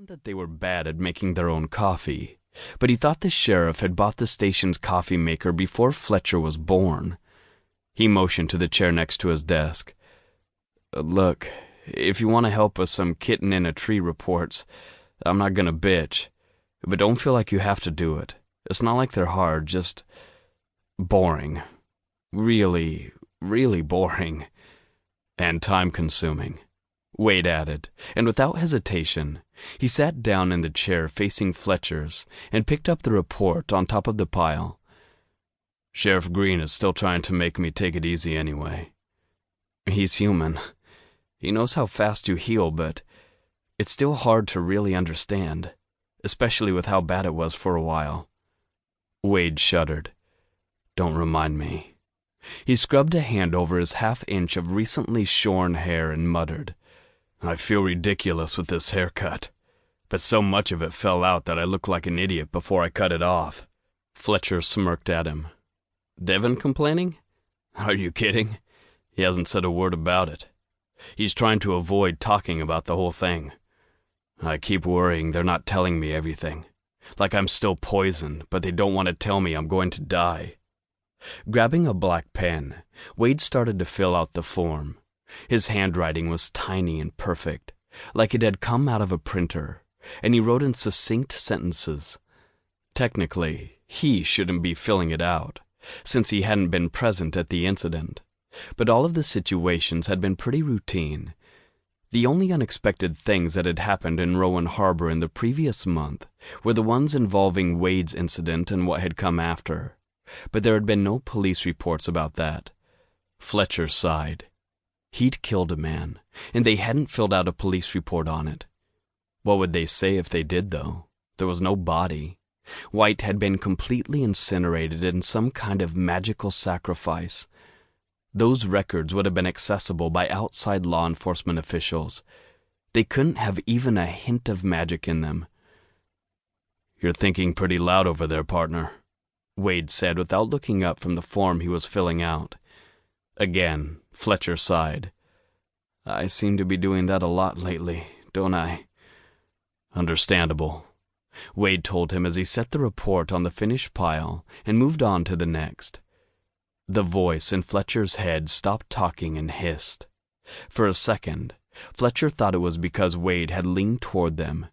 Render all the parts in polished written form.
wasn't that they were bad at making their own coffee, but he thought the sheriff had bought the station's coffee maker before Fletcher was born. He motioned to the chair next to his desk. Look, if you want to help us some kitten in a tree reports, I'm not gonna bitch, but don't feel like you have to do it. It's not like they're hard, just boring. Really, really boring. And time-consuming, Wade added, and without hesitation, he sat down in the chair facing Fletcher's and picked up the report on top of the pile. Sheriff Green is still trying to make me take it easy anyway. He's human. He knows how fast you heal, but it's still hard to really understand, especially with how bad it was for a while. Wade shuddered. Don't remind me. He scrubbed a hand over his half-inch of recently shorn hair and muttered, I feel ridiculous with this haircut, but so much of it fell out that I looked like an idiot before I cut it off. Fletcher smirked at him. Devin complaining? Are you kidding? He hasn't said a word about it. He's trying to avoid talking about the whole thing. I keep worrying they're not telling me everything. Like I'm still poisoned, but they don't want to tell me I'm going to die. Grabbing a black pen, Wade started to fill out the form. His handwriting was tiny and perfect, like it had come out of a printer, and he wrote in succinct sentences. Technically, he shouldn't be filling it out, since he hadn't been present at the incident, but all of the situations had been pretty routine. The only unexpected things that had happened in Rowan Harbor in the previous month were the ones involving Wade's incident and what had come after. But there had been no police reports about that. Fletcher sighed. He'd killed a man, and they hadn't filled out a police report on it. What would they say if they did, though? There was no body. White had been completely incinerated in some kind of magical sacrifice. Those records would have been accessible by outside law enforcement officials. They couldn't have even a hint of magic in them. You're thinking pretty loud over there, partner, Wade said without looking up from the form he was filling out. Again, Fletcher sighed. I seem to be doing that a lot lately, don't I? Understandable, Wade told him as he set the report on the finished pile and moved on to the next. The voice in Fletcher's head stopped talking and hissed. For a second, Fletcher thought it was because Wade had leaned toward them.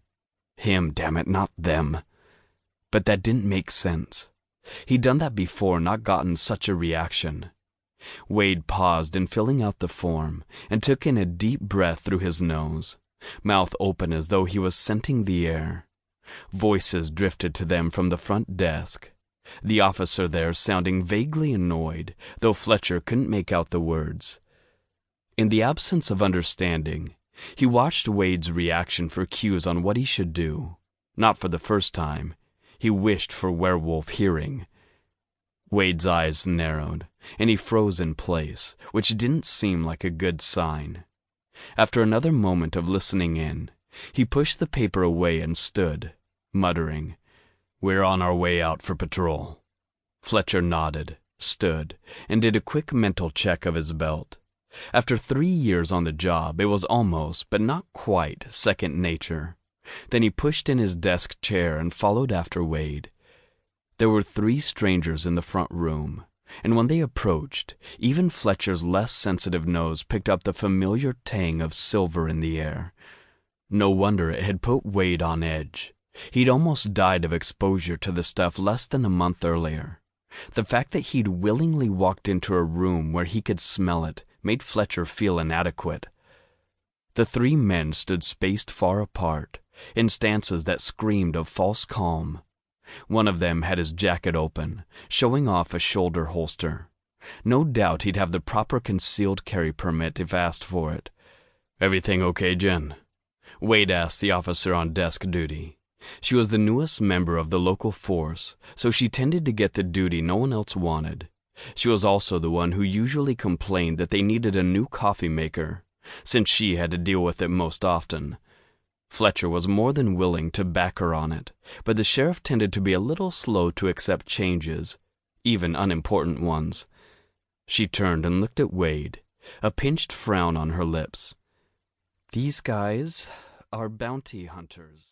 Him, damn it, not them. But that didn't make sense. He'd done that before, not gotten such a reaction. Wade paused in filling out the form and took in a deep breath through his nose, mouth open as though he was scenting the air. Voices drifted to them from the front desk, the officer there sounding vaguely annoyed, though Fletcher couldn't make out the words. In the absence of understanding, he watched Wade's reaction for cues on what he should do. Not for the first time. He wished for werewolf hearing. Wade's eyes narrowed, and he froze in place, which didn't seem like a good sign. After another moment of listening in, he pushed the paper away and stood, muttering, We're on our way out for patrol. Fletcher nodded, stood, and did a quick mental check of his belt. After 3 years on the job, it was almost, but not quite, second nature. Then he pushed in his desk chair and followed after Wade. There were 3 strangers in the front room, and when they approached, even Fletcher's less sensitive nose picked up the familiar tang of silver in the air. No wonder it had put Wade on edge. He'd almost died of exposure to the stuff less than a month earlier. The fact that he'd willingly walked into a room where he could smell it made Fletcher feel inadequate. The 3 men stood spaced far apart, in stances that screamed of false calm. One of them had his jacket open, showing off a shoulder holster. No doubt he'd have the proper concealed carry permit if asked for it. Everything okay, Jen? Wade asked the officer on desk duty. She was the newest member of the local force, so she tended to get the duty no one else wanted. She was also the one who usually complained that they needed a new coffee maker, since she had to deal with it most often. Fletcher was more than willing to back her on it, but the sheriff tended to be a little slow to accept changes, even unimportant ones. She turned and looked at Wade, a pinched frown on her lips. These guys are bounty hunters.